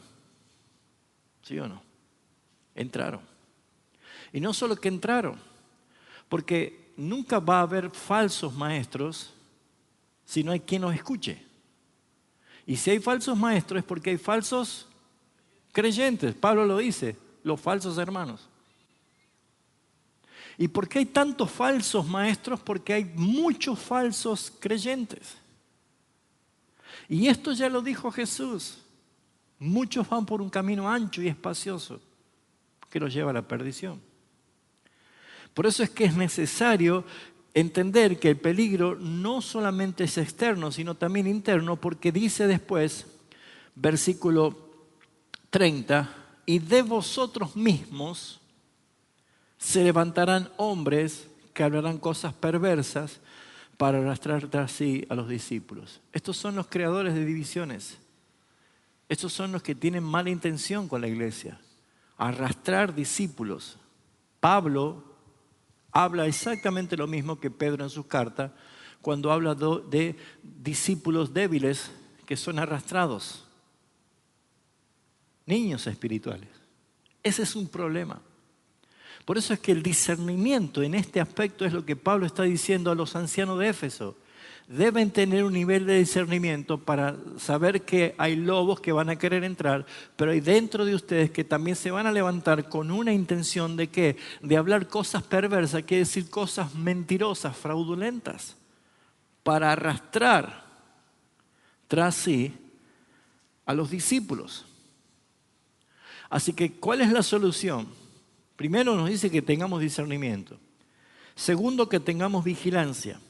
¿Sí o no? Entraron. Y no solo que entraron, porque nunca va a haber falsos maestros si no hay quien los escuche. Y si hay falsos maestros es porque hay falsos creyentes. Pablo lo dice, los falsos hermanos. ¿Y por qué hay tantos falsos maestros? Porque hay muchos falsos creyentes. Y esto ya lo dijo Jesús. Muchos van por un camino ancho y espacioso que los lleva a la perdición. Por eso es que es necesario entender que el peligro no solamente es externo, sino también interno, porque dice después, versículo 30, y de vosotros mismos se levantarán hombres que hablarán cosas perversas para arrastrar tras sí a los discípulos. Estos son los creadores de divisiones. Estos son los que tienen mala intención con la iglesia. Arrastrar discípulos. Pablo habla exactamente lo mismo que Pedro en sus cartas cuando habla de discípulos débiles que son arrastrados. Niños espirituales. Ese es un problema. Por eso es que el discernimiento en este aspecto es lo que Pablo está diciendo a los ancianos de Éfeso. Deben tener un nivel de discernimiento para saber que hay lobos que van a querer entrar, pero hay dentro de ustedes que también se van a levantar con una intención de ¿qué? De hablar cosas perversas, quiere decir cosas mentirosas, fraudulentas, para arrastrar tras sí a los discípulos. Así que, ¿cuál es la solución? Primero nos dice que tengamos discernimiento. Segundo, que tengamos vigilancia.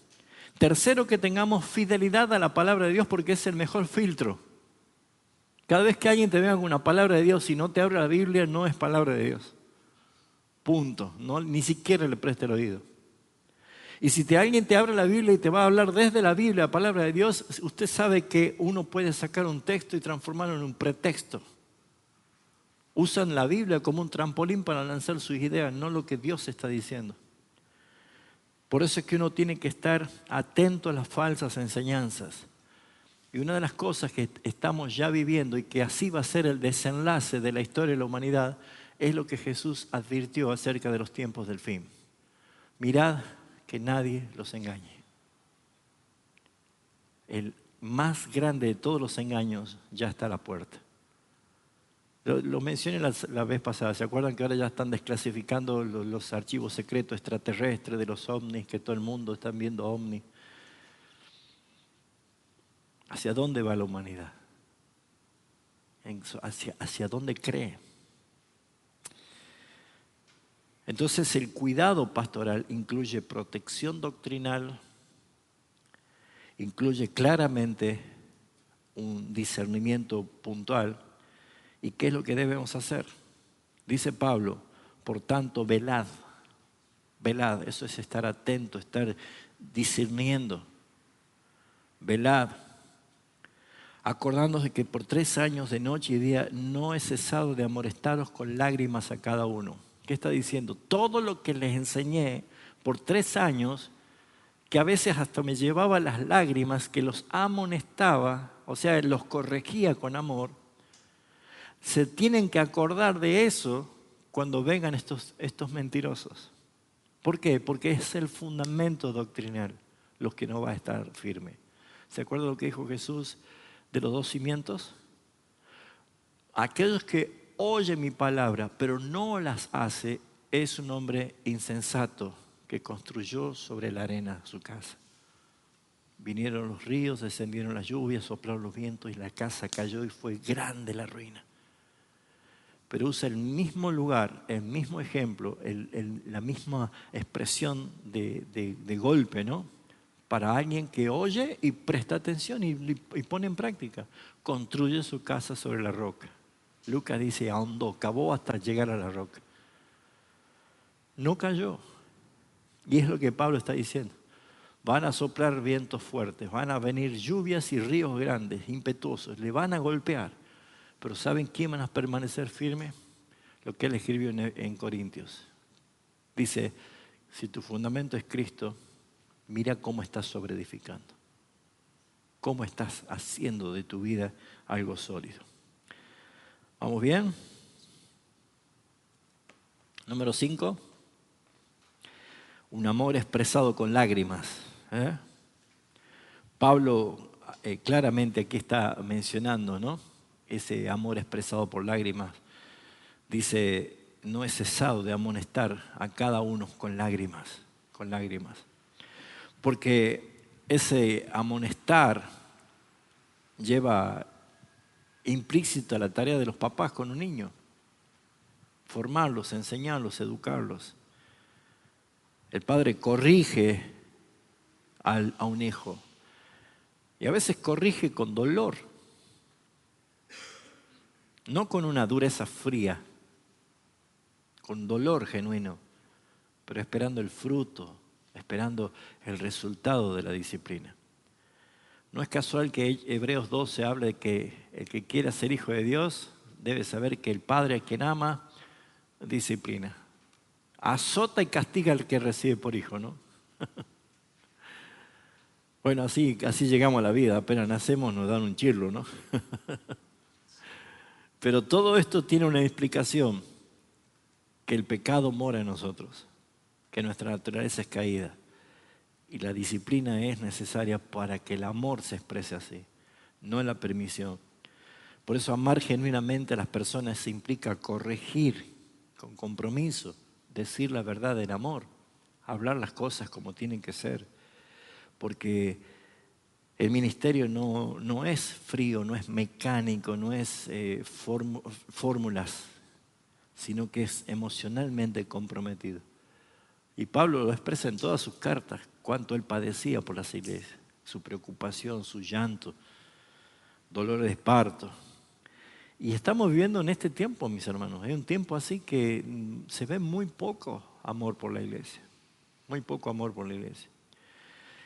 Tercero, que tengamos fidelidad a la palabra de Dios porque es el mejor filtro. Cada vez que alguien te venga con una palabra de Dios y no te abre la Biblia, no es palabra de Dios. Punto. No, ni siquiera le preste el oído. Y si alguien te abre la Biblia y te va a hablar desde la Biblia, la palabra de Dios, usted sabe que uno puede sacar un texto y transformarlo en un pretexto. Usan la Biblia como un trampolín para lanzar sus ideas, no lo que Dios está diciendo. Por eso es que uno tiene que estar atento a las falsas enseñanzas. Y una de las cosas que estamos ya viviendo y que así va a ser el desenlace de la historia de la humanidad es lo que Jesús advirtió acerca de los tiempos del fin. Mirad que nadie los engañe. El más grande de todos los engaños ya está a la puerta. Lo mencioné la vez pasada. ¿Se acuerdan que ahora ya están desclasificando los archivos secretos extraterrestres de los ovnis, que todo el mundo está viendo ovnis? ¿Hacia dónde va la humanidad? ¿Hacia dónde cree? Entonces el cuidado pastoral incluye protección doctrinal, incluye claramente un discernimiento puntual. ¿Y qué es lo que debemos hacer? Dice Pablo, por tanto, velad. Velad, eso es estar atento, estar discerniendo. Velad. Acordándoos de que por 3 años de noche y día no he cesado de amonestaros con lágrimas a cada uno. ¿Qué está diciendo? Todo lo que les enseñé por 3 años, que a veces hasta me llevaba las lágrimas, que los amonestaba, o sea, los corregía con amor, se tienen que acordar de eso cuando vengan estos mentirosos. ¿Por qué? Porque es el fundamento doctrinal lo que no va a estar firme. ¿Se acuerdan lo que dijo Jesús de los 2 cimientos? Aquellos que oyen mi palabra, pero no las hace, es un hombre insensato que construyó sobre la arena su casa. Vinieron los ríos, descendieron las lluvias, soplaron los vientos y la casa cayó y fue grande la ruina. Pero usa el mismo lugar, el mismo ejemplo, la misma expresión de golpe, ¿no? Para alguien que oye y presta atención y pone en práctica. Construye su casa sobre la roca. Lucas dice, ahondó, cavó hasta llegar a la roca. No cayó. Y es lo que Pablo está diciendo. Van a soplar vientos fuertes, van a venir lluvias y ríos grandes, impetuosos, le van a golpear. Pero ¿saben quién van a permanecer firmes? Lo que él escribió en Corintios. Dice, si tu fundamento es Cristo, mira cómo estás sobreedificando. Cómo estás haciendo de tu vida algo sólido. ¿Vamos bien? Número 5. Un amor expresado con lágrimas. Pablo claramente aquí está mencionando, ¿no? Ese amor expresado por lágrimas. Dice, no he cesado de amonestar a cada uno con lágrimas, con lágrimas. Porque ese amonestar lleva implícita la tarea de los papás con un niño. Formarlos, enseñarlos, educarlos. El padre corrige a un hijo. Y a veces corrige con dolor. No con una dureza fría, con dolor genuino, pero esperando el fruto, esperando el resultado de la disciplina. No es casual que Hebreos 12 hable de que el que quiera ser hijo de Dios debe saber que el Padre a quien ama disciplina. Azota y castiga al que recibe por hijo, ¿no? Bueno, así llegamos a la vida. Apenas nacemos nos dan un chirlo, ¿no? Pero todo esto tiene una explicación, que el pecado mora en nosotros, que nuestra naturaleza es caída y la disciplina es necesaria para que el amor se exprese así, no en la permisión. Por eso amar genuinamente a las personas implica corregir con compromiso, decir la verdad en amor, hablar las cosas como tienen que ser, porque el ministerio no es frío, no es mecánico, no es fórmulas, sino que es emocionalmente comprometido. Y Pablo lo expresa en todas sus cartas. cuánto él padecía por las iglesias, su preocupación, su llanto, dolores de parto. Y estamos viviendo en este tiempo, mis hermanos. Hay un tiempo así que se ve muy poco amor por la iglesia. Muy poco amor por la iglesia.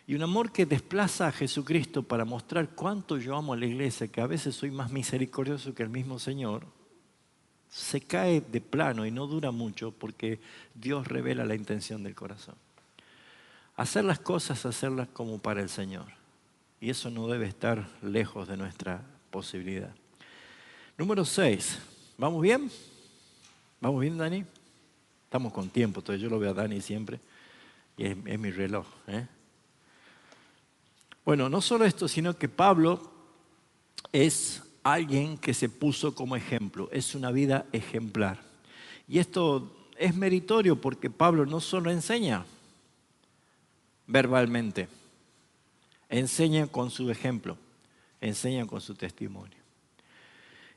Y un amor que desplaza a Jesucristo para mostrar cuánto yo amo a la iglesia, que a veces soy más misericordioso que el mismo Señor, se cae de plano y no dura mucho porque Dios revela la intención del corazón. Hacer las cosas, hacerlas como para el Señor. Y eso no debe estar lejos de nuestra posibilidad. Número 6. ¿Vamos bien? ¿Vamos bien, Dani? Estamos con tiempo, entonces yo lo veo a Dani siempre. Y es mi reloj. Bueno, no solo esto, sino que Pablo es alguien que se puso como ejemplo. Es una vida ejemplar. Y esto es meritorio porque Pablo no solo enseña verbalmente, enseña con su ejemplo, enseña con su testimonio.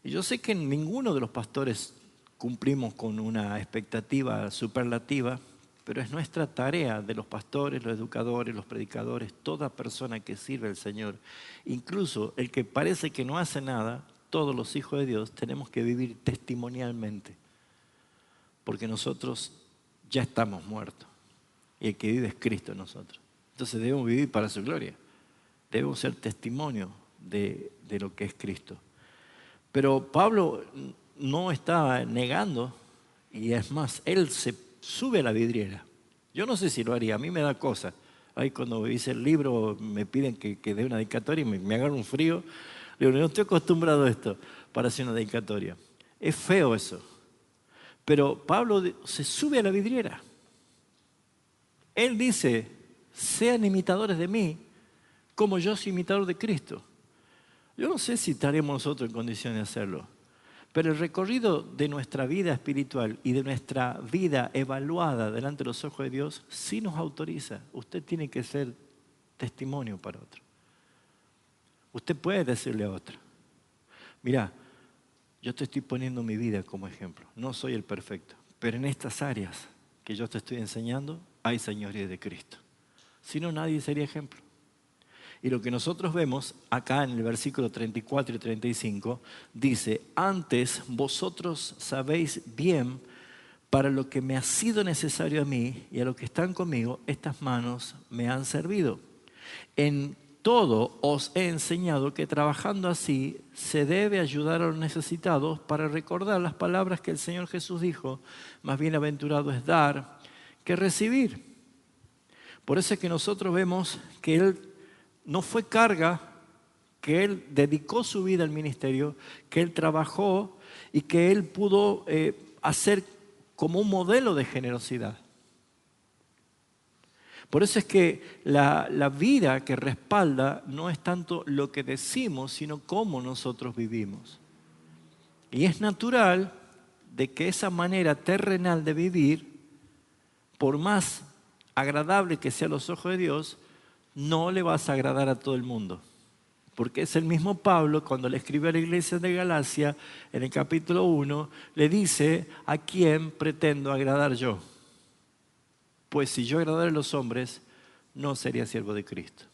Y yo sé que ninguno de los pastores cumplimos con una expectativa superlativa, pero es nuestra tarea de los pastores, los educadores, los predicadores, toda persona que sirve al Señor, incluso el que parece que no hace nada, todos los hijos de Dios tenemos que vivir testimonialmente, porque nosotros ya estamos muertos y el que vive es Cristo en nosotros. Entonces debemos vivir para su gloria, debemos ser testimonio de lo que es Cristo. Pero Pablo no está negando, y es más, él se sube a la vidriera. Yo no sé si lo haría, a mí me da cosa. Ahí cuando hice el libro me piden que dé una dedicatoria y me agarra un frío. Le digo, no estoy acostumbrado a esto para hacer una dedicatoria. Es feo eso. Pero Pablo se sube a la vidriera. Él dice, sean imitadores de mí, como yo soy imitador de Cristo. Yo no sé si estaremos nosotros en condiciones de hacerlo, pero el recorrido de nuestra vida espiritual y de nuestra vida evaluada delante de los ojos de Dios sí nos autoriza. Usted tiene que ser testimonio para otro. Usted puede decirle a otro, mira, yo te estoy poniendo mi vida como ejemplo. No soy el perfecto, pero en estas áreas que yo te estoy enseñando hay señoría de Cristo. Si no, nadie sería ejemplo. Y lo que nosotros vemos acá en el versículo 34 y 35 dice, antes vosotros sabéis bien para lo que me ha sido necesario a mí y a los que están conmigo, estas manos me han servido. En todo os he enseñado que trabajando así se debe ayudar a los necesitados para recordar las palabras que el Señor Jesús dijo, más bienaventurado es dar que recibir. Por eso es que nosotros vemos que Él no fue carga, que Él dedicó su vida al ministerio, que Él trabajó y que Él pudo hacer como un modelo de generosidad. Por eso es que la vida que respalda no es tanto lo que decimos, sino cómo nosotros vivimos. Y es natural de que esa manera terrenal de vivir, por más agradable que sea a los ojos de Dios, no le vas a agradar a todo el mundo. Porque es el mismo Pablo, cuando le escribe a la iglesia de Galacia, en el capítulo 1, le dice, ¿a quién pretendo agradar yo? Pues si yo agradara a los hombres, no sería siervo de Cristo.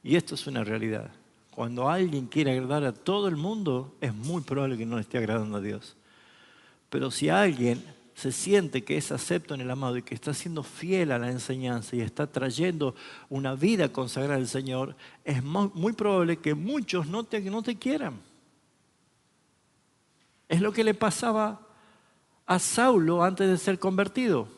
Y esto es una realidad. Cuando alguien quiere agradar a todo el mundo, es muy probable que no le esté agradando a Dios. Pero si alguien se siente que es acepto en el amado y que está siendo fiel a la enseñanza y está trayendo una vida consagrada al Señor, es muy probable que muchos no te quieran. Es lo que le pasaba a Saulo antes de ser convertido.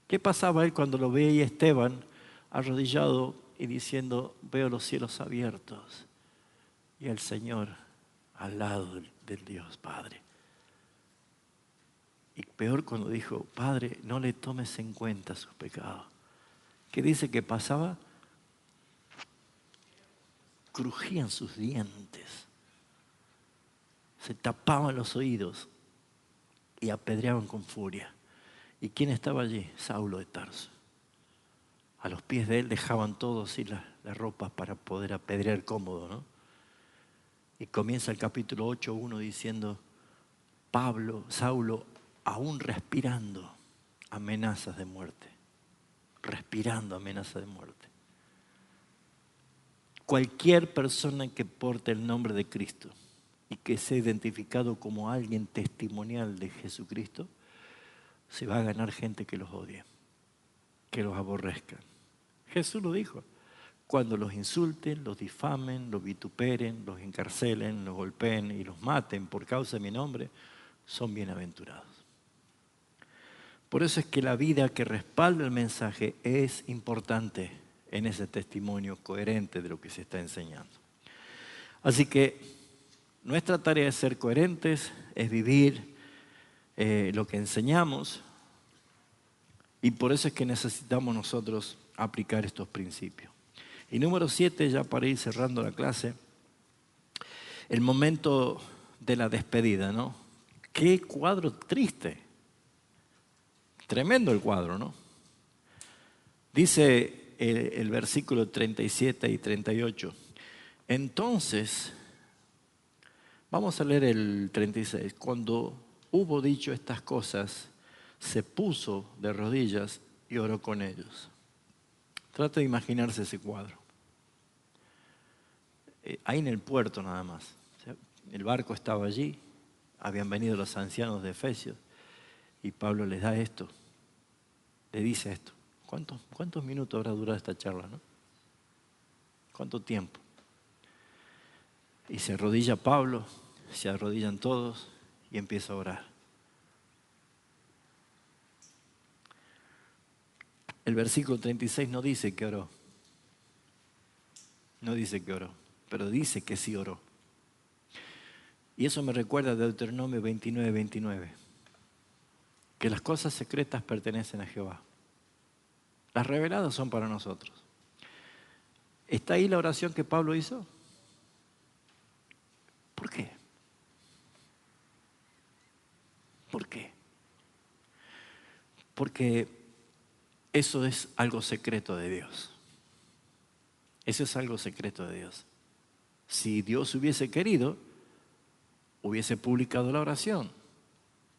¿Qué pasaba a él cuando lo veía Esteban arrodillado y diciendo, veo los cielos abiertos y el Señor al lado del Dios Padre? Y peor cuando dijo, Padre, no le tomes en cuenta sus pecados. ¿Qué dice que pasaba? Crujían sus dientes, se tapaban los oídos y apedreaban con furia. ¿Y quién estaba allí? Saulo de Tarso. A los pies de él dejaban todos así las ropas para poder apedrear cómodo, ¿no? Y comienza el capítulo 8:1 diciendo, Saulo, aún respirando, amenazas de muerte. respirando amenaza de muerte. Cualquier persona que porte el nombre de Cristo y que sea identificado como alguien testimonial de Jesucristo, se va a ganar gente que los odie, que los aborrezca. Jesús lo dijo. Cuando los insulten, los difamen, los vituperen, los encarcelen, los golpeen y los maten por causa de mi nombre, son bienaventurados. Por eso es que la vida que respalda el mensaje es importante en ese testimonio coherente de lo que se está enseñando. Así que nuestra tarea es ser coherentes, es vivir lo que enseñamos, y por eso es que necesitamos nosotros aplicar estos principios. Y número 7, ya para ir cerrando la clase, el momento de la despedida, ¿no? Qué cuadro triste. Tremendo el cuadro, ¿no? Dice el versículo 37 y 38. Entonces, vamos a leer el 36. Cuando hubo dicho estas cosas, se puso de rodillas y oró con ellos. Trata de imaginarse ese cuadro. Ahí en el puerto nada más. O sea, el barco estaba allí, habían venido los ancianos de Efesios y Pablo les da esto, le dice esto. ¿Cuántos minutos habrá durado esta charla, no? ¿Cuánto tiempo? Y se arrodilla Pablo, se arrodillan todos y empieza a orar. El versículo 36 no dice que oró. No dice que oró, pero dice que sí oró. Y eso me recuerda a Deuteronomio 29:29, que las cosas secretas pertenecen a Jehová. Las reveladas son para nosotros. ¿Está ahí la oración que Pablo hizo? ¿Por qué? ¿Por qué? Porque eso es algo secreto de Dios. Eso es algo secreto de Dios. Si Dios hubiese querido, hubiese publicado la oración.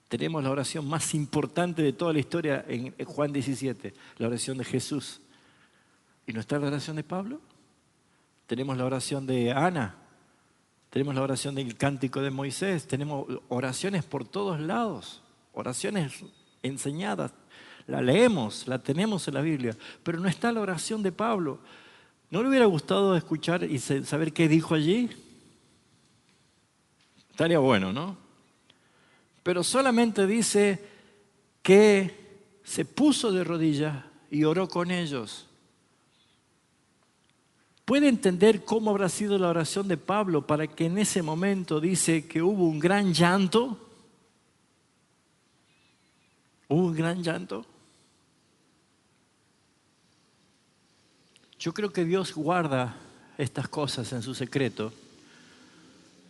Tenemos la oración más importante de toda la historia en Juan 17, la oración de Jesús. ¿Y no está la oración de Pablo? Tenemos la oración de Ana, tenemos la oración del cántico de Moisés, tenemos oraciones por todos lados, oraciones enseñadas. La leemos, la tenemos en la Biblia, pero no está la oración de Pablo. ¿No le hubiera gustado escuchar y saber qué dijo allí? Estaría bueno, ¿no? Pero solamente dice que se puso de rodillas y oró con ellos. ¿Puede entender cómo habrá sido la oración de Pablo para que en ese momento dice que hubo un gran llanto? ¿Hubo un gran llanto? Yo creo que Dios guarda estas cosas en su secreto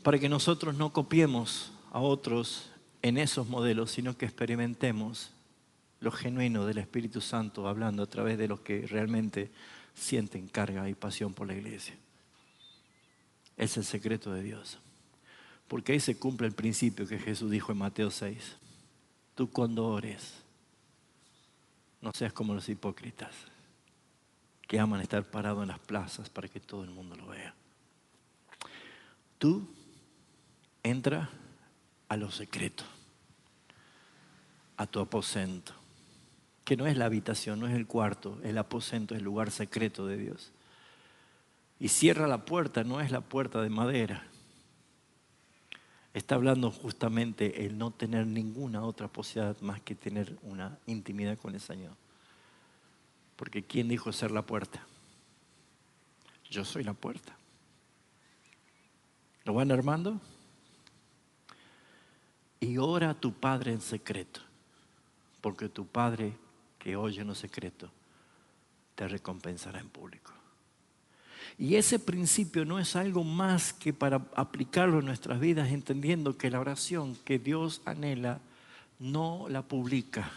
para que nosotros no copiemos a otros en esos modelos, sino que experimentemos lo genuino del Espíritu Santo hablando a través de los que realmente sienten carga y pasión por la iglesia. Es el secreto de Dios. Porque ahí se cumple el principio que Jesús dijo en Mateo 6. Tú cuando ores, no seas como los hipócritas, que aman estar parados en las plazas para que todo el mundo lo vea. Tú entra a lo secreto, a tu aposento, que no es la habitación, no es el cuarto, el aposento es el lugar secreto de Dios. Y cierra la puerta, no es la puerta de madera. Está hablando justamente el no tener ninguna otra posibilidad más que tener una intimidad con el Señor. Porque ¿quién dijo ser la puerta? Yo soy la puerta. ¿Lo van armando? Y ora a tu Padre en secreto, porque tu Padre que oye en lo secreto te recompensará en público. Y ese principio no es algo más que para aplicarlo en nuestras vidas, entendiendo que la oración que Dios anhela no la publica,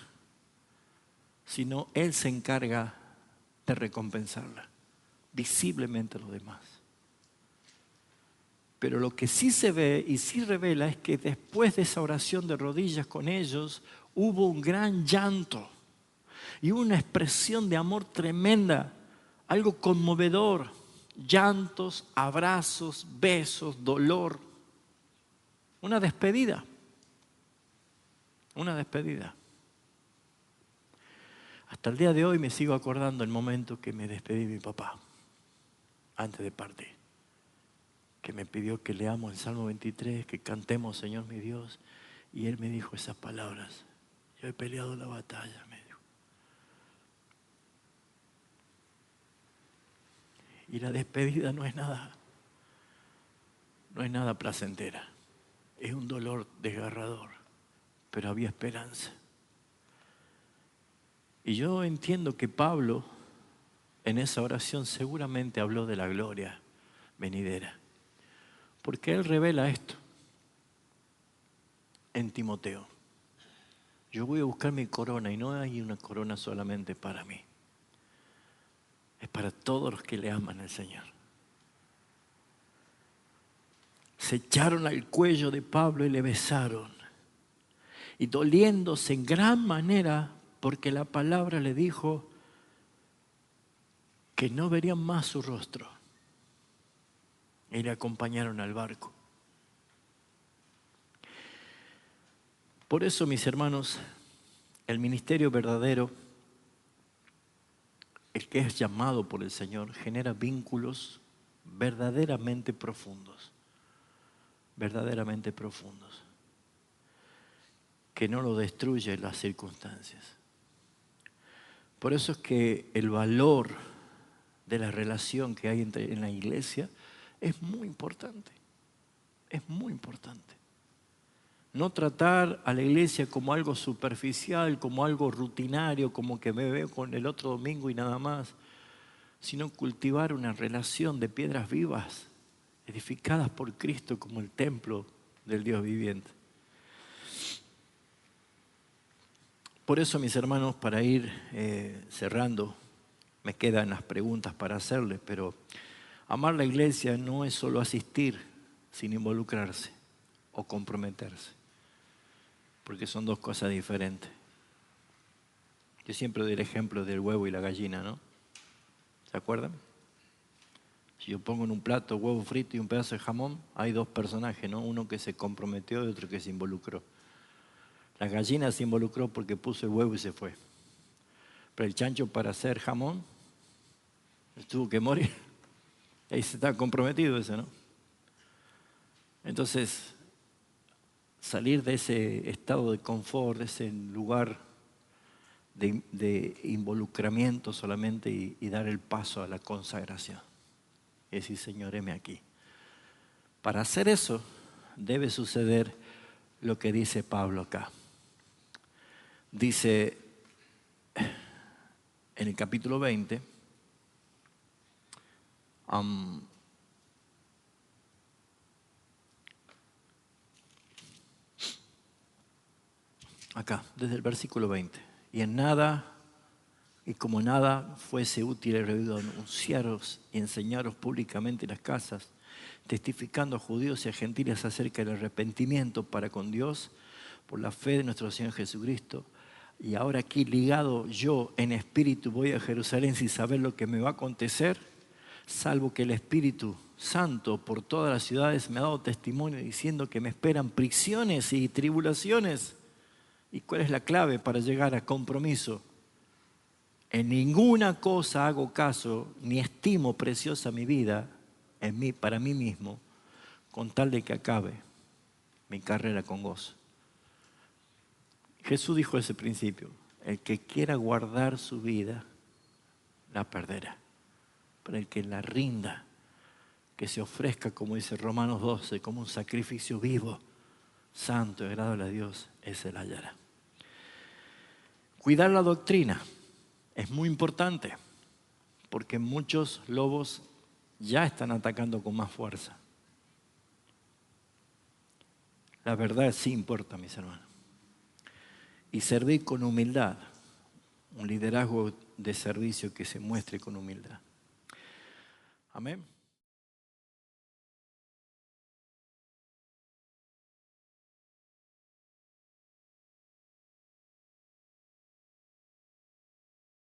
sino Él se encarga de recompensarla visiblemente a los demás. Pero lo que sí se ve y sí revela es que después de esa oración de rodillas con ellos, hubo un gran llanto. Y hubo una expresión de amor tremenda, algo conmovedor, llantos, abrazos, besos, dolor. Una despedida. Una despedida. Hasta el día de hoy me sigo acordando el momento que me despedí de mi papá, antes de partir. Que me pidió que leamos el Salmo 23, que cantemos Señor mi Dios. Y él me dijo esas palabras. Yo he peleado la batalla, me dijo. Y la despedida no es nada placentera. Es un dolor desgarrador, pero había esperanza. Y yo entiendo que Pablo, en esa oración, seguramente habló de la gloria venidera. Porque él revela esto en Timoteo. Yo voy a buscar mi corona y no hay una corona solamente para mí. Es para todos los que le aman al Señor. Se echaron al cuello de Pablo y le besaron. Y doliéndose en gran manera, porque la palabra le dijo que no verían más su rostro. Y le acompañaron al barco. Por eso, mis hermanos, el ministerio verdadero, el que es llamado por el Señor, genera vínculos verdaderamente profundos. Verdaderamente profundos. Que no lo destruyen las circunstancias. Por eso es que el valor de la relación que hay en la iglesia es muy importante. Es muy importante. No tratar a la iglesia como algo superficial, como algo rutinario, como que me veo con el otro domingo y nada más, sino cultivar una relación de piedras vivas, edificadas por Cristo como el templo del Dios viviente. Por eso, mis hermanos, para ir cerrando, me quedan las preguntas para hacerles, pero amar la iglesia no es solo asistir sin involucrarse o comprometerse, porque son dos cosas diferentes. Yo siempre doy el ejemplo del huevo y la gallina, ¿no? ¿Se acuerdan? Si yo pongo en un plato huevo frito y un pedazo de jamón, hay dos personajes, ¿no? Uno que se comprometió y otro que se involucró. La gallina se involucró porque puso el huevo y se fue. Pero el chancho, para hacer jamón, tuvo que morir. Ahí se está comprometido ese, ¿no? Entonces, salir de ese estado de confort, de ese lugar de involucramiento solamente y dar el paso a la consagración. Y decir, Señor, heme aquí. Para hacer eso, debe suceder lo que dice Pablo acá. Dice en el capítulo 20, acá, desde el versículo 20. Y en nada, y como nada fuese útil, he debido anunciaros y enseñaros públicamente en las casas, testificando a judíos y a gentiles acerca del arrepentimiento para con Dios por la fe de nuestro Señor Jesucristo. Y ahora aquí ligado yo en espíritu voy a Jerusalén sin saber lo que me va a acontecer, salvo que el Espíritu Santo por todas las ciudades me ha dado testimonio diciendo que me esperan prisiones y tribulaciones. ¿Y cuál es la clave para llegar a compromiso? En ninguna cosa hago caso ni estimo preciosa mi vida para mí mismo, con tal de que acabe mi carrera con gozo. Jesús dijo ese principio: el que quiera guardar su vida, la perderá. Pero el que la rinda, que se ofrezca, como dice Romanos 12, como un sacrificio vivo, santo y agradable a Dios, ese la hallará. Cuidar la doctrina es muy importante, porque muchos lobos ya están atacando con más fuerza. La verdad sí importa, mis hermanos. Y servir con humildad, un liderazgo de servicio que se muestre con humildad. Amén.